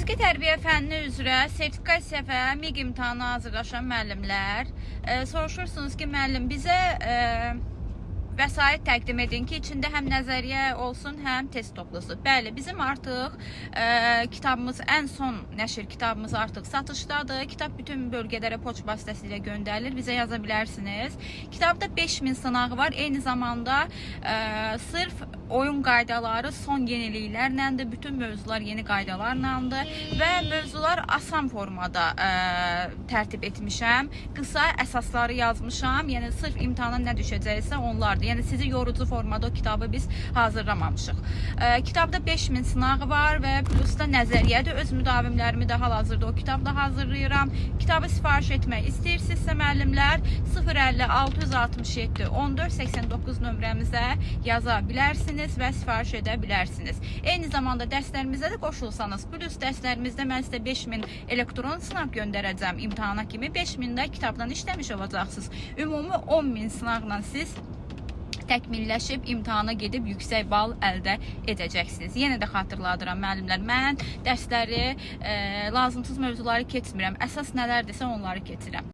Musiqi tərbiyə fənni üzrə sertifikasiya və MİQ imtahanı hazırlaşan müəllimlər soruşursunuz ki, müəllim bizə vəsait təqdim edin ki, içində həm nəzəriyyə olsun, həm test toplusu. Bəli, bizim artıq kitabımız, ən son nəşr kitabımız artıq satışdadır. Kitab bütün bölgələrə poçt vasitəsilə göndərilir. Bizə yaza bilərsiniz. Kitabda 5000 sınağı var. Eyni zamanda sırf oyun qaydaları son yeniliklərləndir. Bütün mövzular yeni qaydalarlandır və mövzular asan formada tərtib etmişəm. Qısa əsasları yazmışam. Yəni sırf imtahana nə düşəcəksə onlardır. Yəni sizi yorucu formada o kitabı biz hazırlamamışıq. Kitabda 5000 sınağı var və plus da nəzəriyyədir. Öz müdavimlərimi də hal-hazırda o kitabda hazırlayıram. Kitabı sifariş etmək istəyirsinizsə müəllimlər 050 667 14 89 nömrəmizə yaza bilərsiniz və sifariş edə bilərsiniz. Eyni zamanda dərslərimizdə də qoşulsanız, plus dərslərimizdə mən sizə 5000 elektron sınaq göndərəcəm imtahana kimi. 5000 də kitabdan işləmiş olacaqsınız. Ümumi 10.000 sınaqla siz təkmilləşib imtahana gedib yüksək bal əldə edəcəksiniz. Yenə də xatırladıram müəllimlər, mən dərsləri lazımsız mövzuları keçmirəm. Əsas nələrdirsə onları keçirəm.